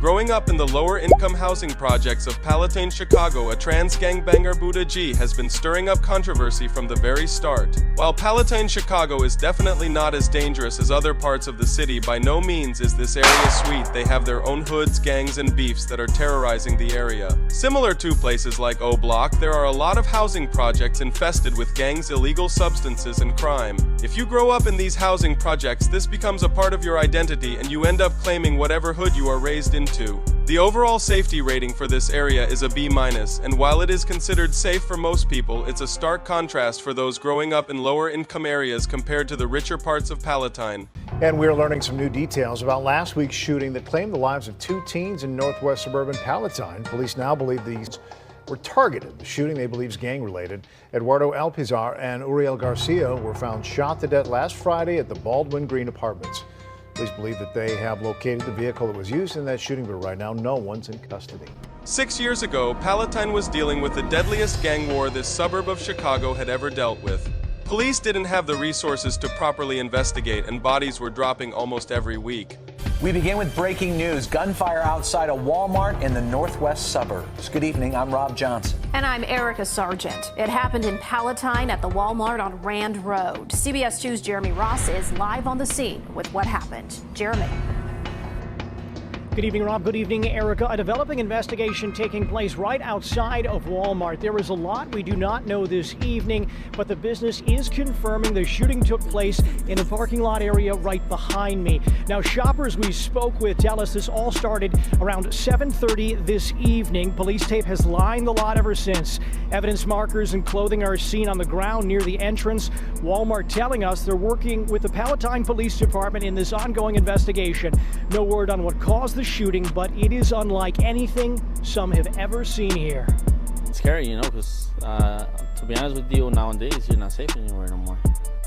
Growing up in the lower-income housing projects of Palatine, Chicago, a trans gangbanger Buddah G has been stirring up controversy from the very start. While Palatine, Chicago is definitely not as dangerous as other parts of the city, by no means is this area sweet. They have their own hoods, gangs, and beefs that are terrorizing the area. Similar to places like O Block, there are a lot of housing projects infested with gangs, illegal substances, and crime. If you grow up in these housing projects, this becomes a part of your identity and you end up claiming whatever hood you are raised into. The overall safety rating for this area is a B-, and while it is considered safe for most people, it's a stark contrast for those growing up in lower income areas compared to the richer parts of Palatine. And we're learning some new details about last week's shooting that claimed the lives of 2 teens in northwest suburban Palatine. Police now believe these were targeted. The shooting they believe is gang-related. Eduardo Alpizar and Uriel Garcia were found shot to death last Friday at the Baldwin Green Apartments. Police believe that they have located the vehicle that was used in that shooting, but right now no one's in custody. 6 years ago, Palatine was dealing with the deadliest gang war this suburb of Chicago had ever dealt with. Police didn't have the resources to properly investigate, and bodies were dropping almost every week. We begin with breaking news. Gunfire outside a Walmart in the northwest suburbs. Good evening, I'm Rob Johnson. And I'm Erica Sargent. It happened in Palatine at the Walmart on Rand Road. CBS 2's Jeremy Ross is live on the scene with what happened. Jeremy. Good evening, Rob. Good evening, Erica. A developing investigation taking place right outside of Walmart. There is a lot we do not know this evening, but the business is confirming the shooting took place in a parking lot area right behind me. Now, shoppers we spoke with tell us this all started around 7:30 this evening. Police tape has lined the lot ever since. Evidence markers and clothing are seen on the ground near the entrance. Walmart telling us they're working with the Palatine Police Department in this ongoing investigation. No word on what caused the shooting, but it is unlike anything some have ever seen here. It's scary, you know, because to be honest with you, nowadays you're not safe anywhere no more.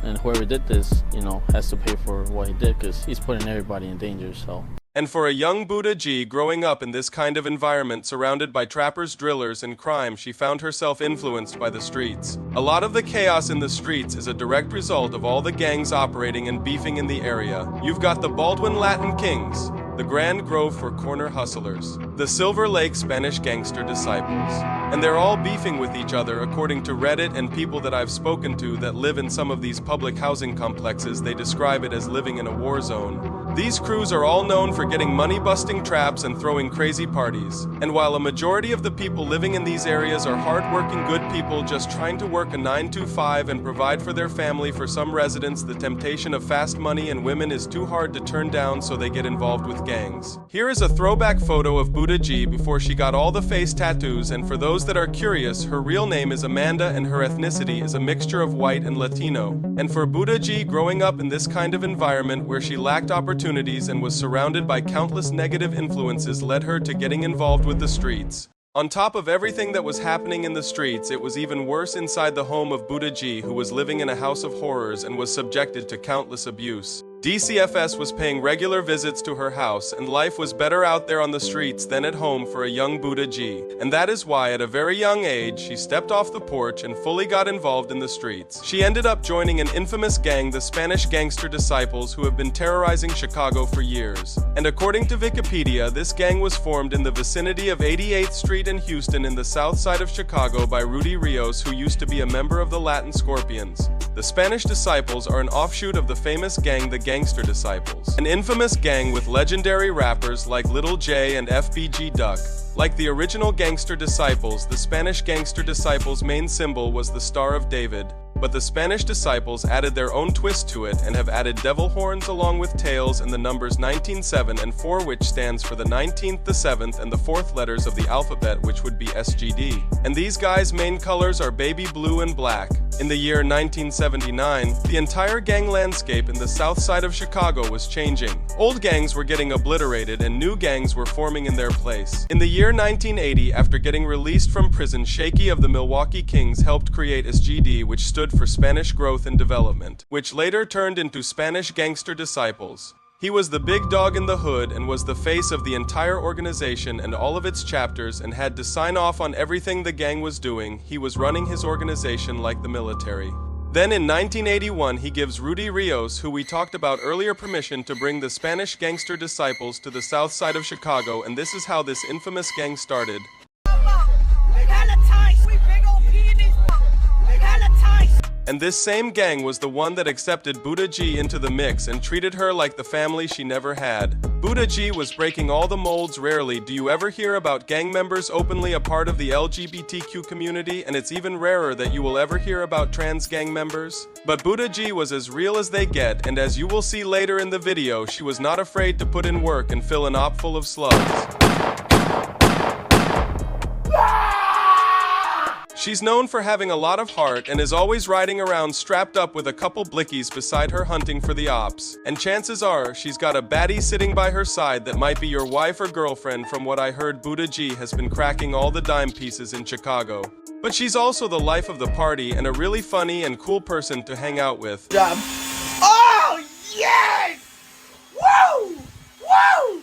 And whoever did this, you know, has to pay for what he did because he's putting everybody in danger, so. And for a young Buddah G growing up in this kind of environment surrounded by trappers, drillers, and crime, she found herself influenced by the streets. A lot of the chaos in the streets is a direct result of all the gangs operating and beefing in the area. You've got the Baldwin Latin Kings, the Grand Grove for corner hustlers, the Silver Lake Spanish gangster disciples. And they're all beefing with each other according to Reddit and people that I've spoken to that live in some of these public housing complexes. They describe it as living in a war zone. These crews are all known for getting money-busting traps and throwing crazy parties. And while a majority of the people living in these areas are hard-working good people just trying to work a 9-to-5 and provide for their family, for some residents the temptation of fast money and women is too hard to turn down, so they get involved with gangs. Here is a throwback photo of Buddah G before she got all the face tattoos, and for those that are curious, her real name is Amanda and her ethnicity is a mixture of white and Latino. And for Buddah G growing up in this kind of environment where she lacked opportunities and was surrounded by countless negative influences led her to getting involved with the streets. On top of everything that was happening in the streets, it was even worse inside the home of Buddah G, who was living in a house of horrors and was subjected to countless abuse. DCFS was paying regular visits to her house, and life was better out there on the streets than at home for a young Buddah G. And that is why, at a very young age, she stepped off the porch and fully got involved in the streets. She ended up joining an infamous gang, the Spanish Gangster Disciples, who have been terrorizing Chicago for years. And according to Wikipedia, this gang was formed in the vicinity of 88th Street in Houston in the south side of Chicago by Rudy Rios, who used to be a member of the Latin Scorpions. The Spanish Disciples are an offshoot of the famous gang, the Gangster Disciples, an infamous gang with legendary rappers like Little J and FBG Duck. Like the original Gangster Disciples, the Spanish Gangster Disciples' main symbol was the Star of David. But the Spanish Disciples added their own twist to it and have added devil horns along with tails and the numbers 19, 7, and 4, which stands for the 19th, the 7th, and the 4th letters of the alphabet, which would be SGD. And these guys' main colors are baby blue and black. In the year 1979, the entire gang landscape in the south side of Chicago was changing. Old gangs were getting obliterated and new gangs were forming in their place. In the year 1980, after getting released from prison, Shaky of the Milwaukee Kings helped create SGD, which stood for Spanish Growth and Development, which later turned into Spanish Gangster Disciples. He was the big dog in the hood and was the face of the entire organization and all of its chapters and had to sign off on everything the gang was doing. He was running his organization like the military. Then in 1981, he gives Rudy Rios, who we talked about earlier, permission to bring the Spanish gangster disciples to the south side of Chicago, and this is how this infamous gang started. And this same gang was the one that accepted Buddah G into the mix and treated her like the family she never had. Buddah G was breaking all the molds. Rarely do you ever hear about gang members openly a part of the LGBTQ community, and it's even rarer that you will ever hear about trans gang members. But Buddah G was as real as they get, and as you will see later in the video, she was not afraid to put in work and fill an op full of slugs. She's known for having a lot of heart and is always riding around strapped up with a couple blickies beside her hunting for the ops. And chances are, she's got a baddie sitting by her side that might be your wife or girlfriend. From what I heard, Buddah G has been cracking all the dime pieces in Chicago. But she's also the life of the party and a really funny and cool person to hang out with. Job. Oh, yes! Woo! Woo!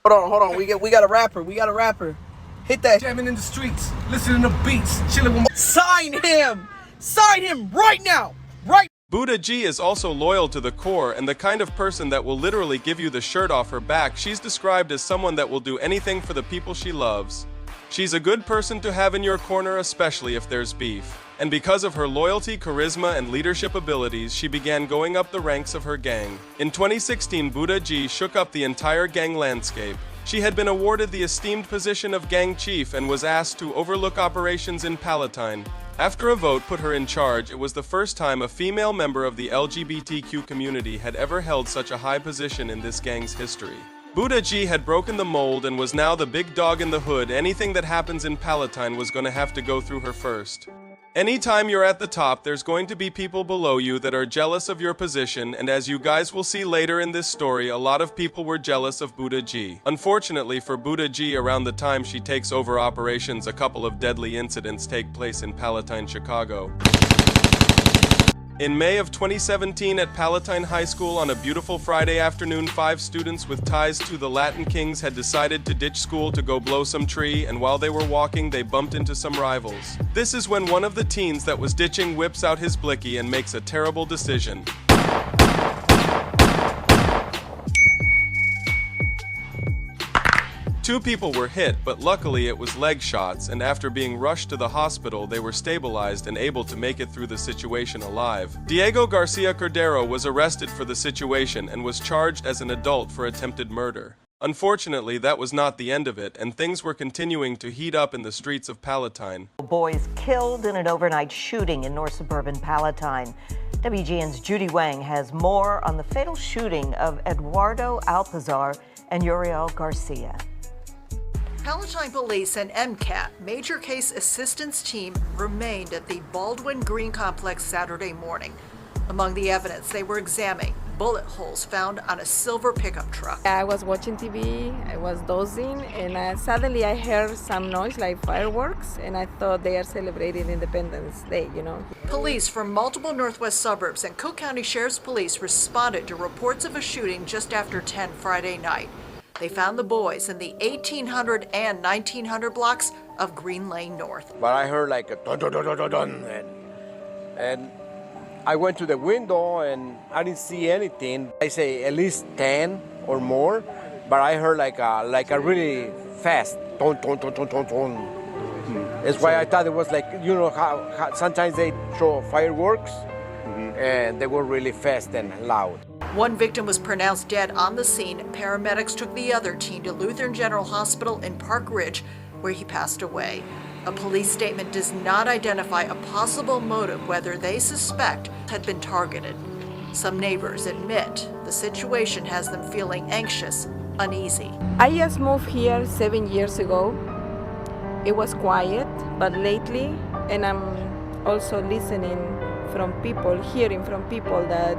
Hold on. We got a rapper. Hit that. Jamming in the streets, listening to beats, chilling with my... Sign him! Sign him right now! Right! Buddah G is also loyal to the core and the kind of person that will literally give you the shirt off her back. She's described as someone that will do anything for the people she loves. She's a good person to have in your corner, especially if there's beef. And because of her loyalty, charisma, and leadership abilities, she began going up the ranks of her gang. In 2016, Buddah G shook up the entire gang landscape. She had been awarded the esteemed position of gang chief and was asked to overlook operations in Palatine. After a vote put her in charge, it was the first time a female member of the LGBTQ community had ever held such a high position in this gang's history. Buddah G had broken the mold and was now the big dog in the hood. Anything that happens in Palatine was going to have to go through her first. Anytime you're at the top, there's going to be people below you that are jealous of your position, and as you guys will see later in this story, a lot of people were jealous of Buddah G. Unfortunately for Buddah G, around the time she takes over operations, a couple of deadly incidents take place in Palatine, Chicago. In May of 2017 at Palatine High School on a beautiful Friday afternoon, 5 students with ties to the Latin Kings had decided to ditch school to go blow some tree, and while they were walking, they bumped into some rivals. This is when one of the teens that was ditching whips out his blicky and makes a terrible decision. 2 people were hit, but luckily it was leg shots, and after being rushed to the hospital, they were stabilized and able to make it through the situation alive. Diego Garcia Cordero was arrested for the situation and was charged as an adult for attempted murder. Unfortunately, that was not the end of it, and things were continuing to heat up in the streets of Palatine. Boys killed in an overnight shooting in north suburban Palatine. WGN's Judy Wang has more on the fatal shooting of Eduardo Alpizar and Uriel Garcia. Palatine Police and MCAT, Major Case Assistance Team, remained at the Baldwin Green Complex Saturday morning. Among the evidence they were examining, bullet holes found on a silver pickup truck. I was watching TV, I was dozing, and suddenly I heard some noise like fireworks, and I thought they are celebrating Independence Day, you know. Police from multiple northwest suburbs and Cook County Sheriff's Police responded to reports of a shooting just after 10 Friday night. They found the boys in the 1800 and 1900 blocks of Green Lane North. But I heard like a dun dun dun dun dun, and I went to the window and I didn't see anything. I say at least 10 or more, but I heard like a really fast dun dun dun dun dun dun. That's why I thought it was like, you know how sometimes they show fireworks, and they were really fast and loud. One victim was pronounced dead on the scene. Paramedics took the other teen to Lutheran General Hospital in Park Ridge, where he passed away. A police statement does not identify a possible motive whether they suspect had been targeted. Some neighbors admit the situation has them feeling anxious, uneasy. I just moved here 7 years ago. It was quiet, but lately, and I'm also listening from people, hearing from people that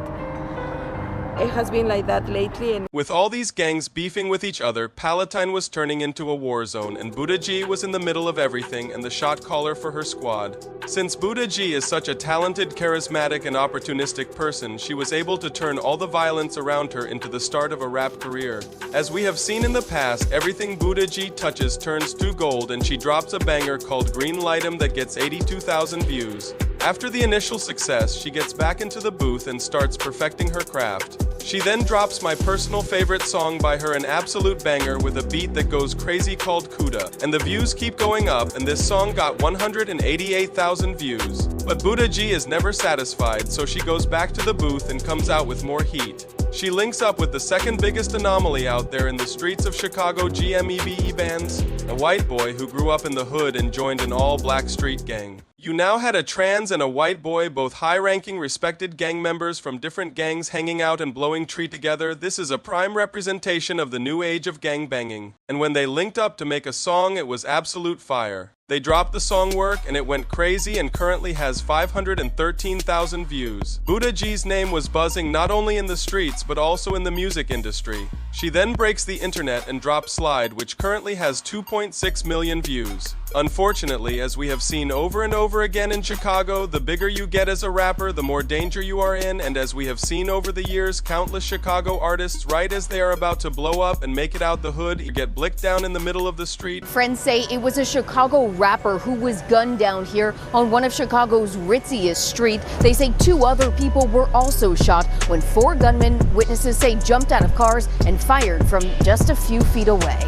it has been like that lately. And with all these gangs beefing with each other, Palatine was turning into a war zone, and Buddah G was in the middle of everything and the shot caller for her squad. Since Buddah G is such a talented, charismatic, and opportunistic person, she was able to turn all the violence around her into the start of a rap career. As we have seen in the past, everything Buddah G touches turns to gold, and she drops a banger called Green Light 'Em that gets 82,000 views. After the initial success, she gets back into the booth and starts perfecting her craft. She then drops my personal favorite song by her, an absolute banger with a beat that goes crazy called Kuda. And the views keep going up, and this song got 188,000 views. But Buddah G is never satisfied, so she goes back to the booth and comes out with more heat. She links up with the second biggest anomaly out there in the streets of Chicago, GMEBE bands, a white boy who grew up in the hood and joined an all-black street gang. You now had a trans and a white boy, both high-ranking, respected gang members from different gangs hanging out and blowing tree together. This is a prime representation of the new age of gangbanging. And when they linked up to make a song, it was absolute fire. They dropped the song work and it went crazy and currently has 513,000 views. Buddah G's name was buzzing not only in the streets but also in the music industry. She then breaks the internet and drops Slide, which currently has 2.6 million views. Unfortunately, as we have seen over and over again in Chicago, the bigger you get as a rapper, the more danger you are in, and as we have seen over the years, countless Chicago artists, right as they are about to blow up and make it out the hood, you get blicked down in the middle of the street. Friends say it was a Chicago rapper who was gunned down here on one of Chicago's ritziest streets. They say 2 other people were also shot when 4 gunmen, witnesses say, jumped out of cars and fired from just a few feet away.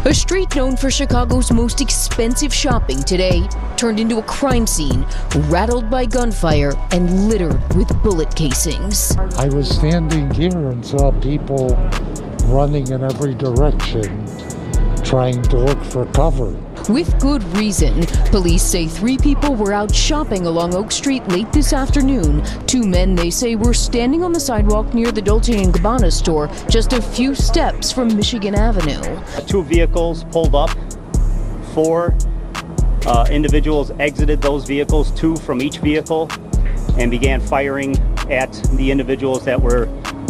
A street known for Chicago's most expensive shopping today turned into a crime scene, rattled by gunfire and littered with bullet casings. I was standing here and saw people running in every direction, trying to look for cover. With good reason. Police say 3 people were out shopping along Oak Street late this afternoon. 2 men, they say, were standing on the sidewalk near the Dolce & Gabbana store, just a few steps from Michigan Avenue. 2 vehicles pulled up. 4 individuals exited those vehicles, 2 from each vehicle, and began firing at the individuals that were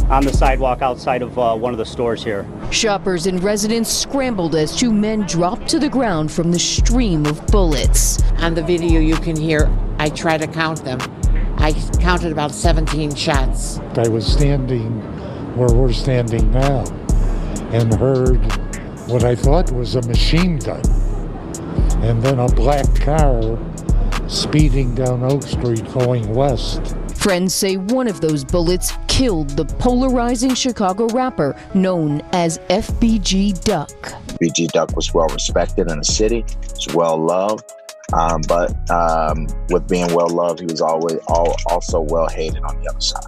on the sidewalk outside of one of the stores here. Shoppers and residents scrambled as 2 men dropped to the ground from the stream of bullets. On the video you can hear, I try to count them. I counted about 17 shots. I was standing where we're standing now and heard what I thought was a machine gun. And then a black car speeding down Oak Street going west. Friends say one of those bullets killed the polarizing Chicago rapper known as FBG Duck. FBG Duck was well respected in the city, was well loved, but with being well loved, he was always also well hated on the other side.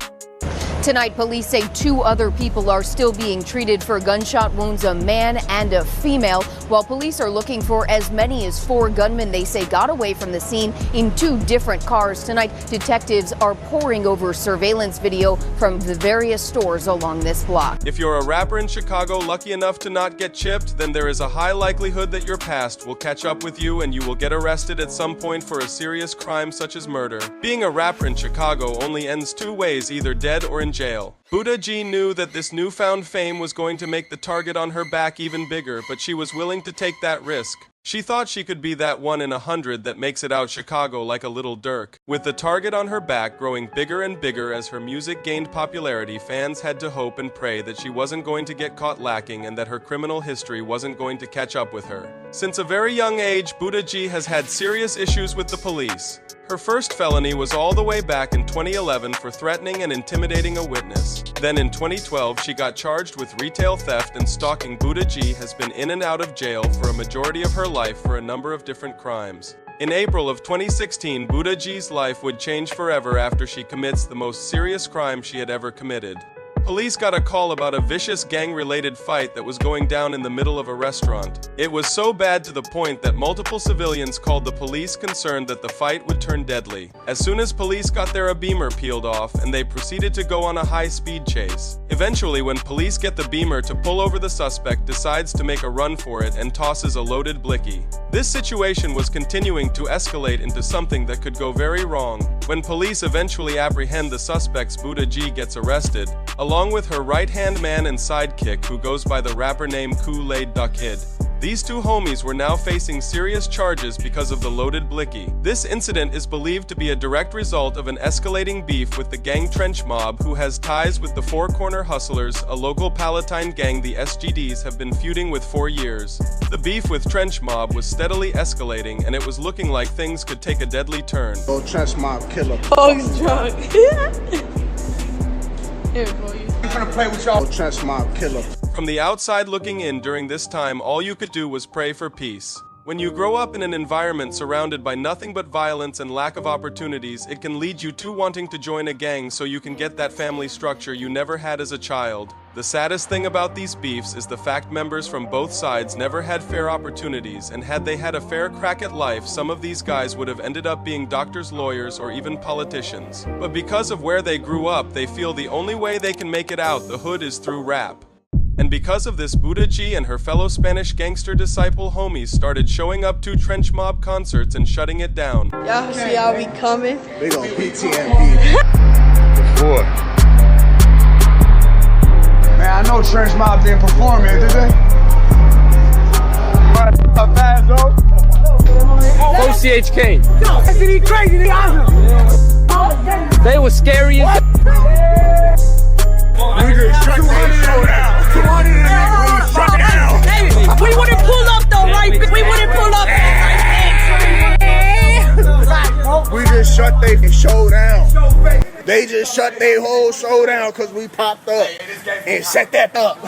Tonight, police say 2 other people are still being treated for gunshot wounds, a man and a female, while police are looking for as many as 4 gunmen they say got away from the scene in 2 different cars. Tonight, detectives are poring over surveillance video from the various stores along this block. If you're a rapper in Chicago lucky enough to not get chipped, then there is a high likelihood that your past will catch up with you and you will get arrested at some point for a serious crime such as murder. Being a rapper in Chicago only ends 2 ways, either dead or in jail. Buddah G knew that this newfound fame was going to make the target on her back even bigger, but she was willing to take that risk. She thought she could be that 1 in 100 that makes it out Chicago like a little Dirk. With the target on her back growing bigger and bigger as her music gained popularity, fans had to hope and pray that she wasn't going to get caught lacking and that her criminal history wasn't going to catch up with her. Since a very young age, Buddah G has had serious issues with the police. Her first felony was all the way back in 2011 for threatening and intimidating a witness. Then in 2012, she got charged with retail theft and stalking. Buddah G has been in and out of jail for a majority of her life for a number of different crimes. In April of 2016, Buddah G's life would change forever after she commits the most serious crime she had ever committed. Police got a call about a vicious gang-related fight that was going down in the middle of a restaurant. It was so bad to the point that multiple civilians called the police, concerned that the fight would turn deadly. As soon as police got there, a Beamer peeled off and they proceeded to go on a high-speed chase. Eventually, when police get the Beamer to pull over, the suspect decides to make a run for it and tosses a loaded blicky. This situation was continuing to escalate into something that could go very wrong. When police eventually apprehend the suspects, Buddah G gets arrested, along with her right-hand man and sidekick who goes by the rapper name Kool-Aid Duck Kid. These two homies were now facing serious charges because of the loaded blicky. This incident is believed to be a direct result of an escalating beef with the gang Trench Mob, who has ties with the Four Corner Hustlers, a local Palatine gang the SGDs have been feuding with for years. The beef with Trench Mob was steadily escalating, and it was looking like things could take a deadly turn. Oh, Trench Mob killer. Oh, he's drunk. Here, boy. I'm trying to play with y'all. Oh, Trench Mob killer. From the outside looking in during this time, all you could do was pray for peace. When you grow up in an environment surrounded by nothing but violence and lack of opportunities, it can lead you to wanting to join a gang so you can get that family structure you never had as a child. The saddest thing about these beefs is the fact members from both sides never had fair opportunities, and had they had a fair crack at life, some of these guys would have ended up being doctors, lawyers, or even politicians. But because of where they grew up, they feel the only way they can make it out the hood is through rap. And because of this, Buddah G and her fellow Spanish gangster disciple homies started showing up to Trench Mob concerts and shutting it down. Y'all see how we coming? Big ol' PTMP. Before. Man, I know Trench Mob didn't perform here, did they? Go CHK. Crazy, crazy, they awesome. They were scary as we just shut their show down. 200 and we shut down. Hey, we wouldn't pull up though, right? We wouldn't pull up. We just shut their show down. They just shut their whole show down because we popped up and set that up.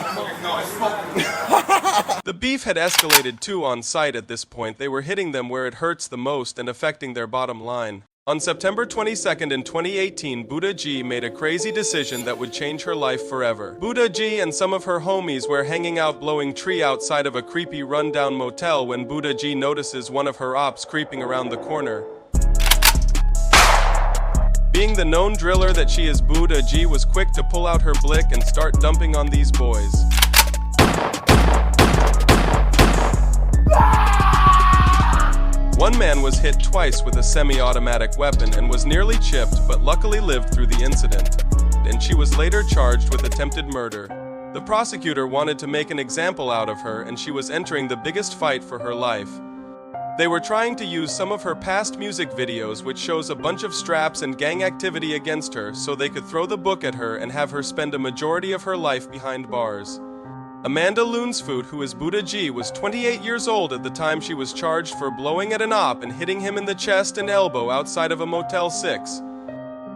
The beef had escalated too on site at this point. They were hitting them where it hurts the most and affecting their bottom line. On September 22nd in 2018, Buddah G made a crazy decision that would change her life forever. Buddah G and some of her homies were hanging out blowing tree outside of a creepy rundown motel when Buddah G notices one of her ops creeping around the corner. Being the known driller that she is, Buddah G was quick to pull out her blick and start dumping on these boys. One man was hit twice with a semi-automatic weapon and was nearly chipped, but luckily lived through the incident, and she was later charged with attempted murder. The prosecutor wanted to make an example out of her, and she was entering the biggest fight for her life. They were trying to use some of her past music videos, which shows a bunch of straps and gang activity against her, so they could throw the book at her and have her spend a majority of her life behind bars. Amanda Lunsfoot, who is Buddah G, was 28 years old at the time she was charged for blowing at an op and hitting him in the chest and elbow outside of a Motel 6.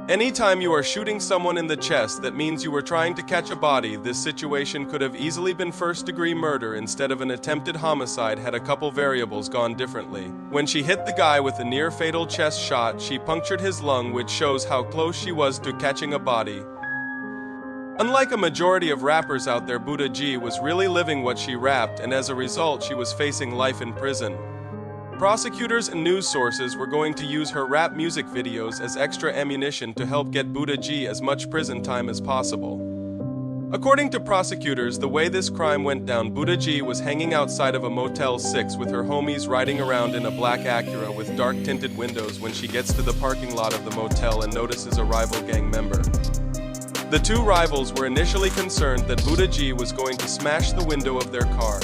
Anytime you are shooting someone in the chest, that means you were trying to catch a body. This situation could have easily been first-degree murder instead of an attempted homicide had a couple variables gone differently. When she hit the guy with a near-fatal chest shot, she punctured his lung, which shows how close she was to catching a body. Unlike a majority of rappers out there, Buddah G was really living what she rapped, and as a result, she was facing life in prison. Prosecutors and news sources were going to use her rap music videos as extra ammunition to help get Buddah G as much prison time as possible. According to prosecutors, the way this crime went down, Buddah G was hanging outside of a Motel 6 with her homies riding around in a black Acura with dark tinted windows when she gets to the parking lot of the motel and notices a rival gang member. The two rivals were initially concerned that Buddah G was going to smash the window of their car.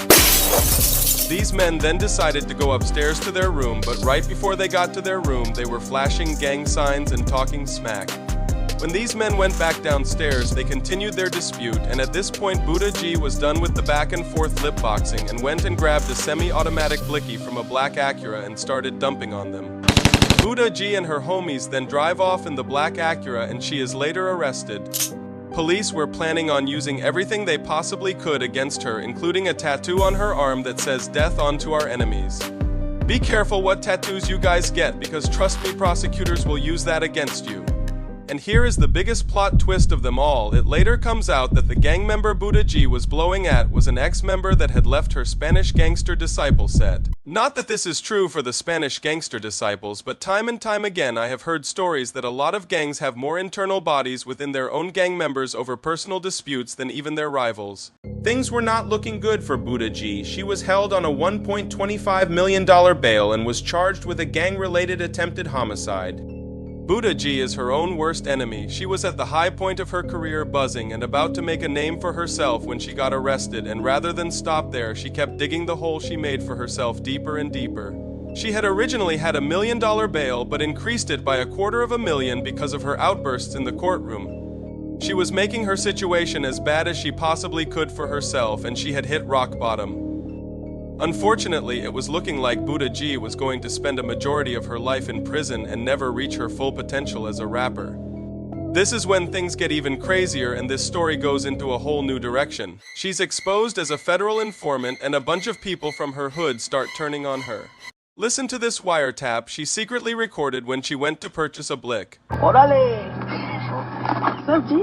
These men then decided to go upstairs to their room, but right before they got to their room, they were flashing gang signs and talking smack. When these men went back downstairs, they continued their dispute, and at this point Buddah G was done with the back and forth lip boxing and went and grabbed a semi-automatic blicky from a black Acura and started dumping on them. Buddah G and her homies then drive off in the black Acura, and she is later arrested. Police were planning on using everything they possibly could against her, including a tattoo on her arm that says "Death onto our enemies." Be careful what tattoos you guys get, because trust me, prosecutors will use that against you. And here is the biggest plot twist of them all. It later comes out that the gang member Buddah G was blowing at was an ex-member that had left her Spanish gangster disciple set. Not that this is true for the Spanish gangster disciples, but time and time again I have heard stories that a lot of gangs have more internal bodies within their own gang members over personal disputes than even their rivals. Things were not looking good for Buddah G. She was held on a $1.25 million bail and was charged with a gang-related attempted homicide. Buddah G is her own worst enemy. She was at the high point of her career, buzzing and about to make a name for herself when she got arrested, and rather than stop there, she kept digging the hole she made for herself deeper and deeper. She had originally had $1 million bail, but increased it by $250,000 because of her outbursts in the courtroom. She was making her situation as bad as she possibly could for herself, and she had hit rock bottom. Unfortunately, it was looking like Buddah G was going to spend a majority of her life in prison and never reach her full potential as a rapper. This is when things get even crazier and this story goes into a whole new direction. She's exposed as a federal informant and a bunch of people from her hood start turning on her. Listen to this wiretap she secretly recorded when she went to purchase a blick. Orale! What's up, G?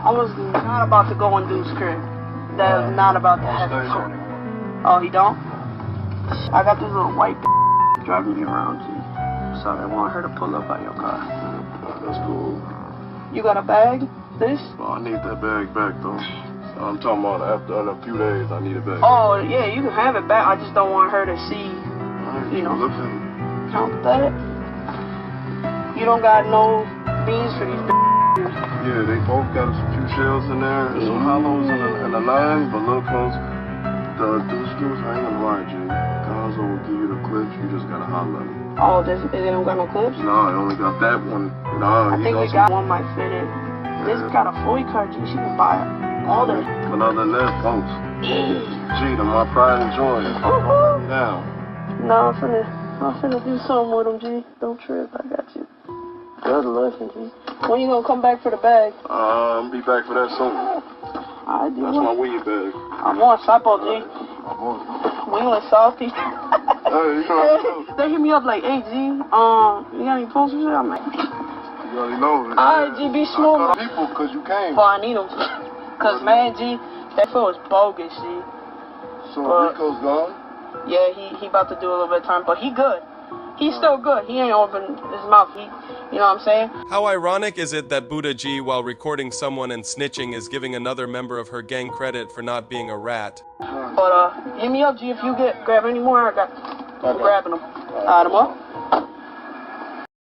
I was not about to go in Dude's crib. That was not about to happen. Oh, he don't? I got this little white driving me around, G. Sorry, I want her to pull up at your car. That's cool. You got a bag? This? Well, I need that bag back, though. I'm talking about after in a few days, I need it back. Oh, yeah, you can have it back. I just don't want her to see, you know. Count that. You don't got no beans for these Yeah, they both got a few shells in there, and some hollows in the line, but look, cause the deuce, I ain't gonna lie, G. Gonzo will give you the clips, you just gotta holler at him. Oh, they don't got no clips? No, I only got that one. No, I think we got one might fit in. This got a FOI card, G. She can buy all the. But other than that, folks, G, to my pride and joy. Now. No, I'm finna do something with him, G. Don't trip, I got you. Good looking, G. When you gonna come back for the bag? I'll be back for that soon. That's my weed bag. I want Sapo, G. We went salty. They hit me up like, hey, G, you got any posters? I'm like, you already know. Alright, G, be smooth. People, cause you came. Well, I need them. Cause, man, G, that fool was bogus, G. So Rico's gone? Yeah, he about to do a little bit of time, but he good. He's still good. He ain't opened his mouth. You know what I'm saying? How ironic is it that Buddah G, while recording someone and snitching, is giving another member of her gang credit for not being a rat? But hit me up, G, if you grab any more. I'm grabbing them. Add them up.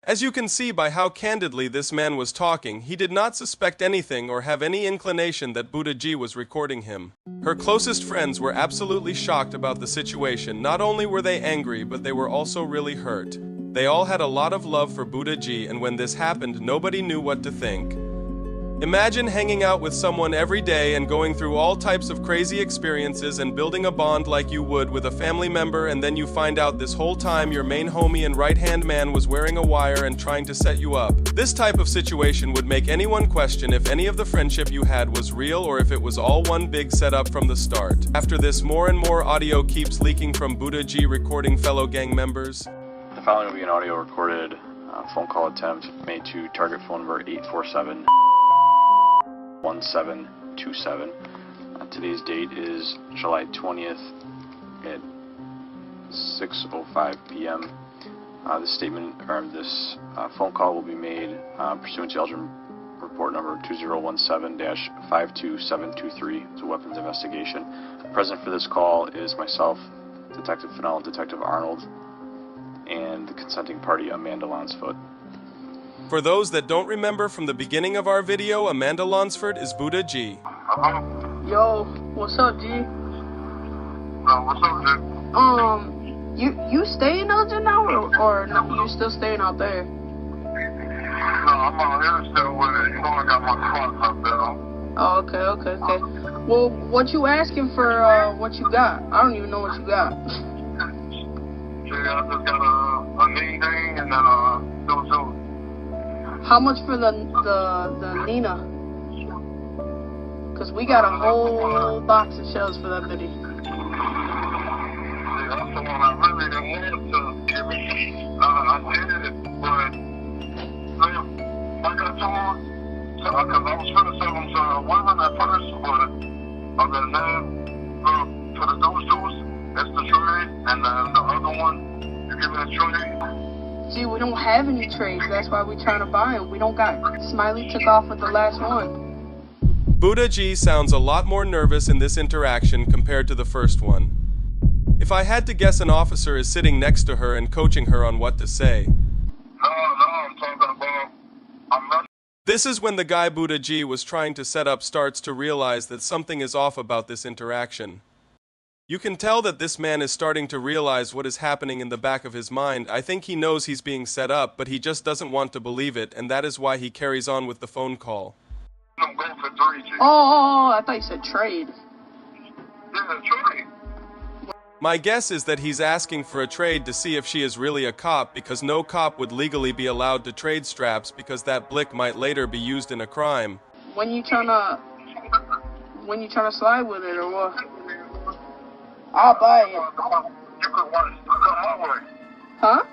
As you can see by how candidly this man was talking, he did not suspect anything or have any inclination that Buddah G was recording him. Her closest friends were absolutely shocked about the situation. Not only were they angry, but they were also really hurt. They all had a lot of love for Buddah G, and when this happened, nobody knew what to think. Imagine hanging out with someone every day and going through all types of crazy experiences and building a bond like you would with a family member, and then you find out this whole time your main homie and right-hand man was wearing a wire and trying to set you up. This type of situation would make anyone question if any of the friendship you had was real or if it was all one big setup from the start. After this, more and more audio keeps leaking from Buddah G recording fellow gang members. The following will be an audio recorded phone call attempt made to target phone number 847-1727. Today's date is July 20th at 6:05 p.m. This statement, or this phone call will be made pursuant to Elgin report number 2017-52723. It's a weapons investigation. Present for this call is myself, Detective Fennell, and Detective Arnold, and the consenting party, Amanda Lonsfoot. For those that don't remember from the beginning of our video, Amanda Lonsford is Buddah G. Yo, what's up, G? What's up, G? You stay in Elgin now, or no, you still staying out there? No, I'm out here still with it. You know I got my truck up there. Oh, okay. Well, what you asking for, what you got? I don't even know what you got. Yeah, I just got a knee thing and then two. How much for the Nina? Cause we got a whole box of shells for that video. Yeah, that's the one I really didn't want to give me. I did it, but like I told, cause I was trying to sell them to women at first, but other than that, for the those it's the tray, and then the other one, you give me a tray. See, we don't have any trays. That's why we're trying to buy them. We don't got. Smiley took off with the last one. Buddah G sounds a lot more nervous in this interaction compared to the first one. If I had to guess, an officer is sitting next to her and coaching her on what to say. I'm talking about, I'm not. This is when the guy Buddah G was trying to set up starts to realize that something is off about this interaction. You can tell that this man is starting to realize what is happening in the back of his mind. I think he knows he's being set up, but he just doesn't want to believe it, and that is why he carries on with the phone call. I'm going for 3, G. Oh, I thought you said trade. Yeah, trade. My guess is that he's asking for a trade to see if she is really a cop, because no cop would legally be allowed to trade straps because that blick might later be used in a crime. When you tryna slide with it or what? I'll buy it. You could come my way. Huh?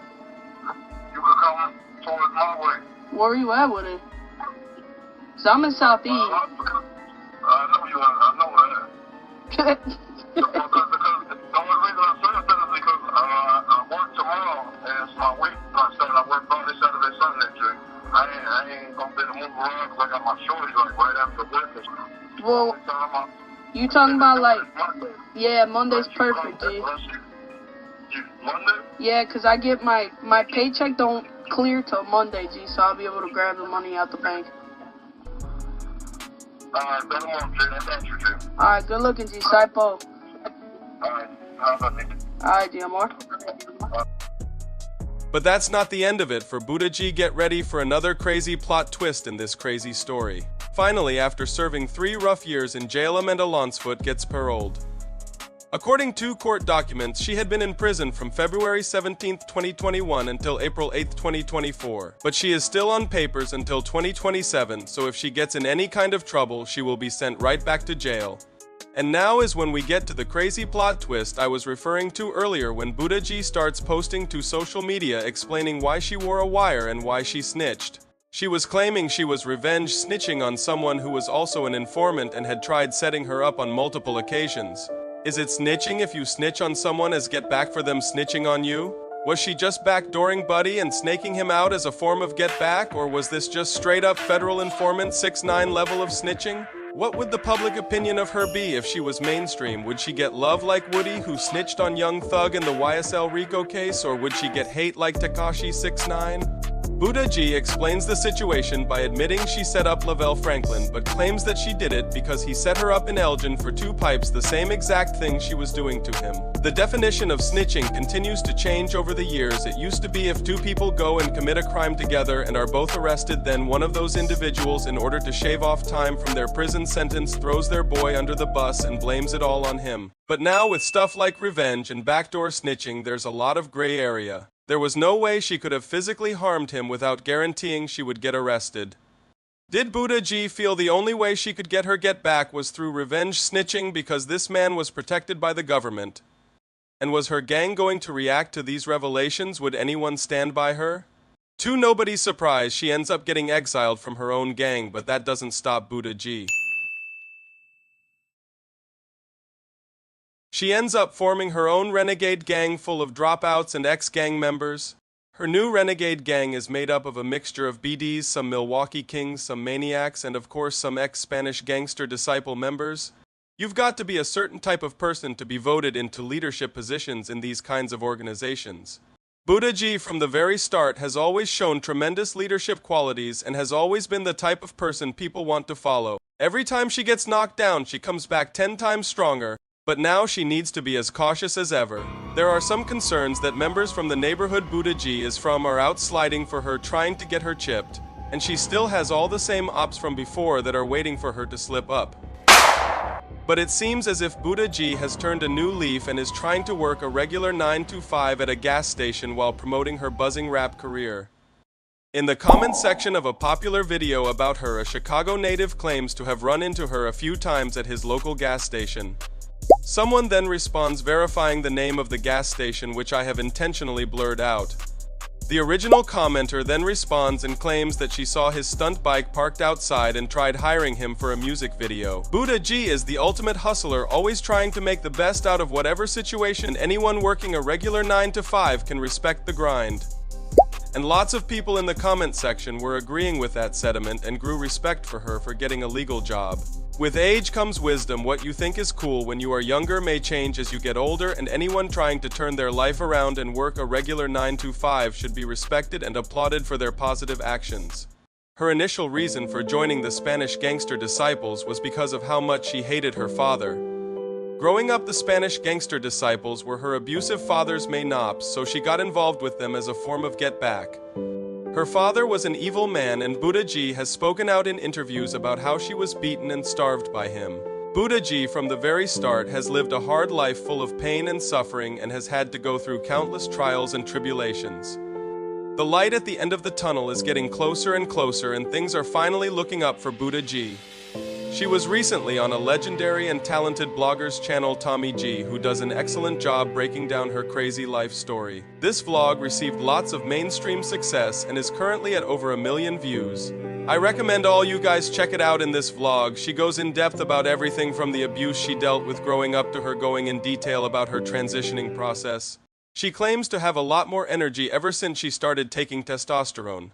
You could come towards my way. Where are you at with it? So I'm in Southeast. I know you are. I know that. Because the only reason I said that is because I work tomorrow and it's my week. I said I work Friday, Saturday, Sunday, Jay. I ain't gonna be able to move around because I got my shorties like right after breakfast. Well, you talking about like, yeah, Monday's perfect, G. Monday? Yeah, because I get my paycheck don't clear till Monday, G, so I'll be able to grab the money out the bank. Alright, better luck, Jay. I got you, Jay. Alright, good looking, G. Saipo. Alright, G, amor. But that's not the end of it. For Buddah G, get ready for another crazy plot twist in this crazy story. Finally, after serving 3 rough years in jail, Amanda Lonsfoot gets paroled. According to court documents, she had been in prison from February 17, 2021 until April 8, 2024. But she is still on papers until 2027, so if she gets in any kind of trouble, she will be sent right back to jail. And now is when we get to the crazy plot twist I was referring to earlier, when Buddah G starts posting to social media explaining why she wore a wire and why she snitched. She was claiming she was revenge snitching on someone who was also an informant and had tried setting her up on multiple occasions. Is it snitching if you snitch on someone as get back for them snitching on you? Was she just backdooring Buddy and snaking him out as a form of get back, or was this just straight up federal informant 6'9" level of snitching? What would the public opinion of her be if she was mainstream? Would she get love like Woody, who snitched on Young Thug in the YSL Rico case, or would she get hate like Tekashi 6'9"? Buddah G explains the situation by admitting she set up Lavelle Franklin, but claims that she did it because he set her up in Elgin for 2 pipes, the same exact thing she was doing to him. The definition of snitching continues to change over the years. It used to be if 2 people go and commit a crime together and are both arrested, then one of those individuals, in order to shave off time from their prison sentence, throws their boy under the bus and blames it all on him. But now with stuff like revenge and backdoor snitching, there's a lot of gray area. There was no way she could have physically harmed him without guaranteeing she would get arrested. Did Buddah G feel the only way she could get her get back was through revenge snitching because this man was protected by the government? And was her gang going to react to these revelations? Would anyone stand by her? To nobody's surprise, she ends up getting exiled from her own gang, but that doesn't stop Buddah G. She ends up forming her own renegade gang full of dropouts and ex-gang members. Her new renegade gang is made up of a mixture of BDs, some Milwaukee Kings, some maniacs, and of course some ex-Spanish gangster disciple members. You've got to be a certain type of person to be voted into leadership positions in these kinds of organizations. Buddah G from the very start has always shown tremendous leadership qualities and has always been the type of person people want to follow. Every time she gets knocked down, she comes back 10 times stronger. But now she needs to be as cautious as ever. There are some concerns that members from the neighborhood Buddah G is from are out sliding for her, trying to get her chipped, and she still has all the same ops from before that are waiting for her to slip up. But it seems as if Buddah G has turned a new leaf and is trying to work a regular 9 to 5 at a gas station while promoting her buzzing rap career. In the comments section of a popular video about her, a Chicago native claims to have run into her a few times at his local gas station. Someone then responds verifying the name of the gas station, which I have intentionally blurred out. The original commenter then responds and claims that she saw his stunt bike parked outside and tried hiring him for a music video. Buddah G is the ultimate hustler, always trying to make the best out of whatever situation. Anyone working a regular 9 to 5 can respect the grind. And lots of people in the comment section were agreeing with that sentiment and grew respect for her for getting a legal job. With age comes wisdom. What you think is cool when you are younger may change as you get older, and anyone trying to turn their life around and work a regular 9 to 5 should be respected and applauded for their positive actions. Her initial reason for joining the Spanish gangster disciples was because of how much she hated her father. Growing up, the Spanish gangster disciples were her abusive father's main ops, so she got involved with them as a form of get back. Her father was an evil man, and Buddah G has spoken out in interviews about how she was beaten and starved by him. Buddah G from the very start has lived a hard life full of pain and suffering and has had to go through countless trials and tribulations. The light at the end of the tunnel is getting closer and closer, and things are finally looking up for Buddah G. She was recently on a legendary and talented blogger's channel, Tommy G, who does an excellent job breaking down her crazy life story. This vlog received lots of mainstream success and is currently at over 1 million views. I recommend all you guys check it out. In this vlog, she goes in depth about everything from the abuse she dealt with growing up to her going in detail about her transitioning process. She claims to have a lot more energy ever since she started taking testosterone.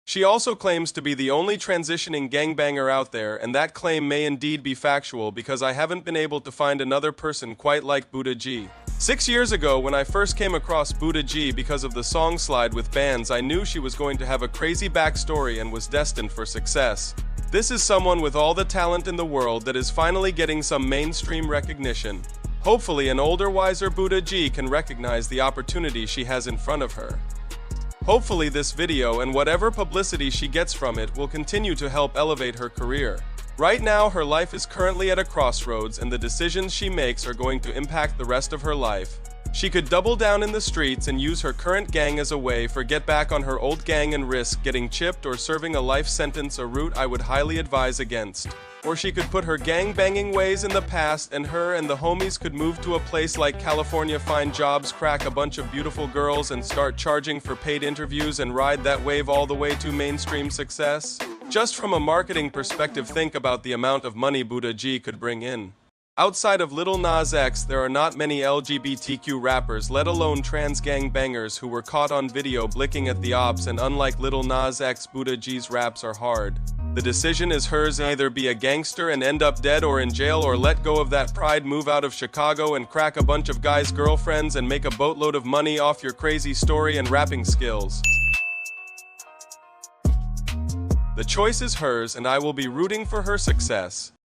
She also claims to be the only transitioning gangbanger out there, and that claim may indeed be factual because I haven't been able to find another person quite like Buddah G. 6 years ago, when I first came across Buddah G because of the song Slide with Bands, I knew she was going to have a crazy backstory and was destined for success. This is someone with all the talent in the world that is finally getting some mainstream recognition. Hopefully, an older, wiser Buddah G can recognize the opportunity she has in front of her. Hopefully this video and whatever publicity she gets from it will continue to help elevate her career. Right now, her life is currently at a crossroads, and the decisions she makes are going to impact the rest of her life. She could double down in the streets and use her current gang as a way for get back on her old gang and risk getting chipped or serving a life sentence, a route I would highly advise against. Or she could put her gang-banging ways in the past, and her and the homies could move to a place like California, find jobs, crack a bunch of beautiful girls, and start charging for paid interviews and ride that wave all the way to mainstream success. Just from a marketing perspective, think about the amount of money Buddah G could bring in. Outside of Lil Nas X, there are not many LGBTQ rappers, let alone trans gangbangers, who were caught on video blicking at the ops, and unlike Lil Nas X, Buddah G's raps are hard. The decision is hers: either be a gangster and end up dead or in jail, or let go of that pride, move out of Chicago and crack a bunch of guys' girlfriends and make a boatload of money off your crazy story and rapping skills. The choice is hers, and I will be rooting for her success.